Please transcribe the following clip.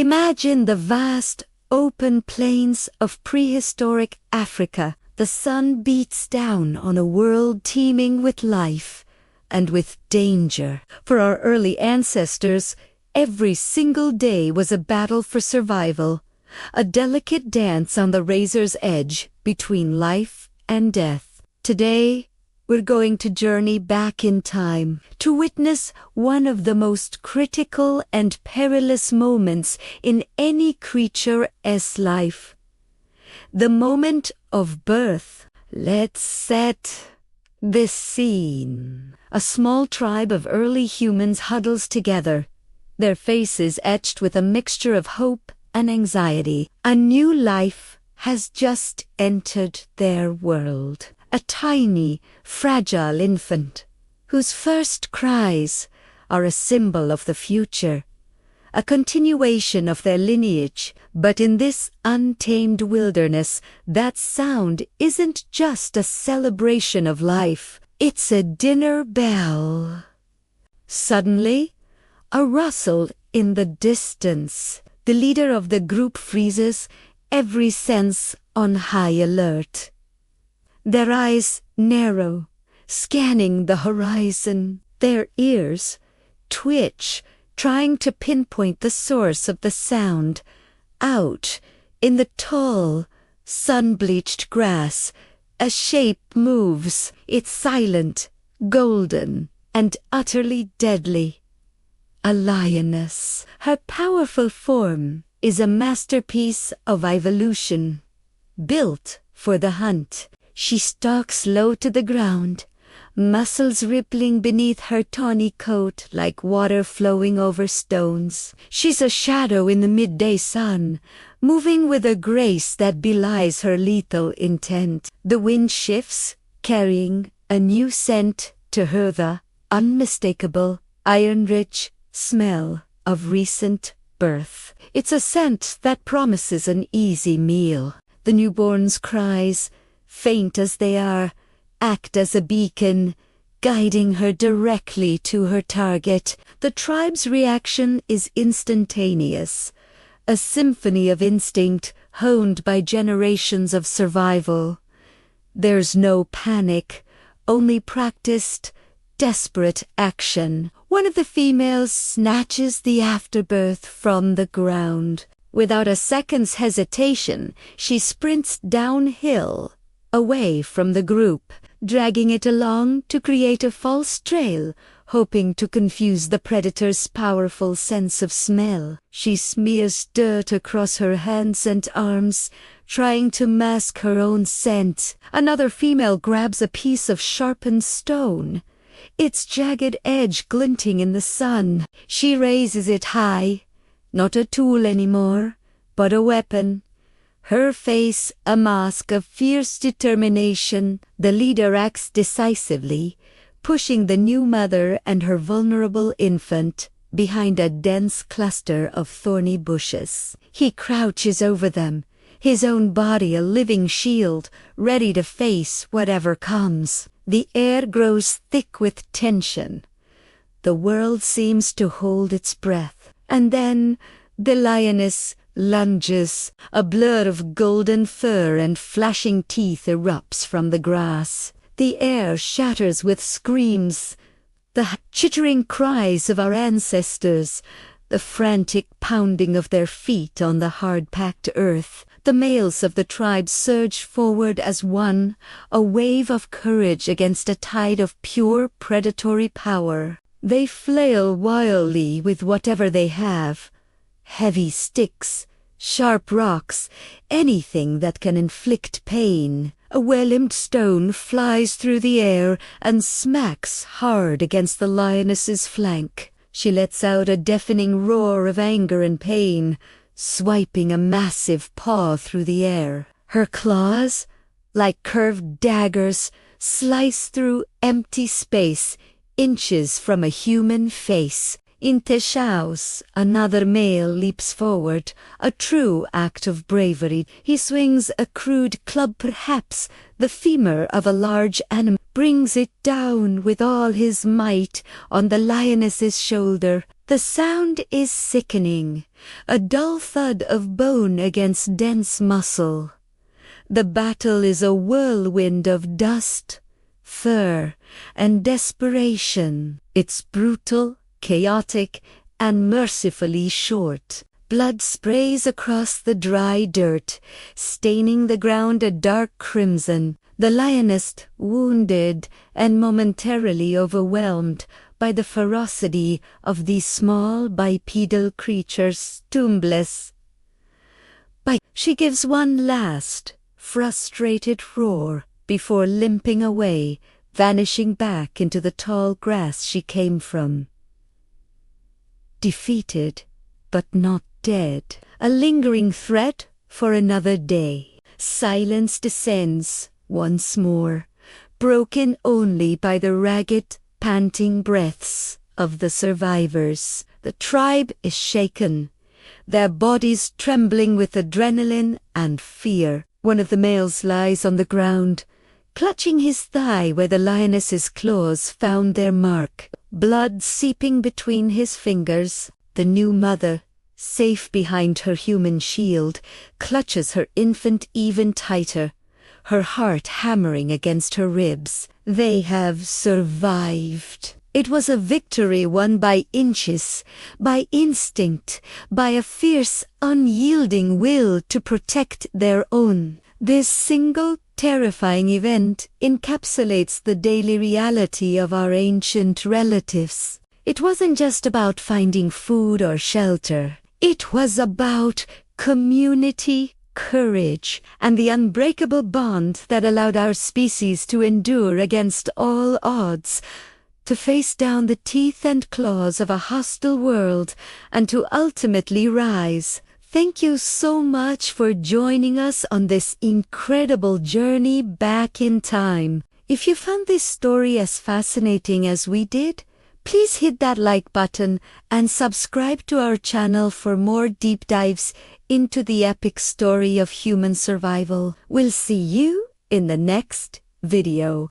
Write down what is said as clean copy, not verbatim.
Imagine the vast, open plains of prehistoric Africa. The sun beats down on a world teeming with life and with danger. For our early ancestors, every single day was a battle for survival, a delicate dance on the razor's edge between life and death. Today, we're going to journey back in time to witness one of the most critical and perilous moments in any creature's life. The moment of birth. Let's set this scene. A small tribe of early humans huddles together, their faces etched with a mixture of hope and anxiety. A new life has just entered their world. A tiny, fragile infant, whose first cries are a symbol of the future, a continuation of their lineage. But in this untamed wilderness, that sound isn't just a celebration of life, it's a dinner bell. Suddenly, a rustle in the distance. The leader of the group freezes, every sense on high alert. Their eyes narrow, scanning the horizon. Their ears twitch, trying to pinpoint the source of the sound. Out in the tall, sun-bleached grass, a shape moves. It's silent, golden, and utterly deadly. A lioness. Her powerful form is a masterpiece of evolution, built for the hunt. She stalks low to the ground, muscles rippling beneath her tawny coat like water flowing over stones. She's a shadow in the midday sun, moving with a grace that belies her lethal intent. The wind shifts, carrying a new scent to her, the unmistakable, iron-rich smell of recent birth. It's a scent that promises an easy meal. The newborn's cries, faint as they are, act as a beacon, guiding her directly to her target. The tribe's reaction is instantaneous, a symphony of instinct honed by generations of survival. There's no panic, only practiced, desperate action. One of the females snatches the afterbirth from the ground. Without a second's hesitation, she sprints downhill, away from the group, dragging it along to create a false trail, hoping to confuse the predator's powerful sense of smell. She smears dirt across her hands and arms, trying to mask her own scent. Another female grabs a piece of sharpened stone, its jagged edge glinting in the sun. She raises it high, not a tool anymore, but a weapon. Her face a mask of fierce determination. The leader acts decisively, pushing the new mother and her vulnerable infant behind a dense cluster of thorny bushes. He crouches over them, his own body a living shield, ready to face whatever comes. The air grows thick with tension. The world seems to hold its breath. And then the lioness lunges. A blur of golden fur and flashing teeth erupts from the grass. The air shatters with screams, the chittering cries of our ancestors, the frantic pounding of their feet on the hard-packed earth. The males of the tribe surge forward as one, a wave of courage against a tide of pure predatory power. They flail wildly with whatever they have. Heavy sticks, sharp rocks, anything that can inflict pain. A well-aimed stone flies through the air and smacks hard against the lioness's flank. She lets out a deafening roar of anger and pain, swiping a massive paw through the air. Her claws, like curved daggers, slice through empty space, inches from a human face. In Teshaus, another male leaps forward, a true act of bravery. He swings a crude club, perhaps the femur of a large animal, brings it down with all his might on the lioness's shoulder. The sound is sickening, a dull thud of bone against dense muscle. The battle is a whirlwind of dust, fur, and desperation. It's brutal, chaotic, and mercifully short. Blood sprays across the dry dirt, staining the ground a dark crimson. The lioness, wounded and momentarily overwhelmed by the ferocity of these small bipedal creatures, tombless. She gives one last, frustrated roar before limping away, vanishing back into the tall grass she came from. Defeated, but not dead. A lingering threat for another day. Silence descends once more, broken only by the ragged, panting breaths of the survivors. The tribe is shaken, their bodies trembling with adrenaline and fear. One of the males lies on the ground, clutching his thigh where the lioness's claws found their mark, blood seeping between his fingers. The new mother, safe behind her human shield, clutches her infant even tighter, her heart hammering against her ribs. They have survived. It was a victory won by inches, by instinct, by a fierce, unyielding will to protect their own. This single, terrifying event encapsulates the daily reality of our ancient relatives. It wasn't just about finding food or shelter. It was about community, courage, and the unbreakable bond that allowed our species to endure against all odds, to face down the teeth and claws of a hostile world, and to ultimately rise. Thank you so much for joining us on this incredible journey back in time. If you found this story as fascinating as we did, please hit that like button and subscribe to our channel for more deep dives into the epic story of human survival. We'll see you in the next video.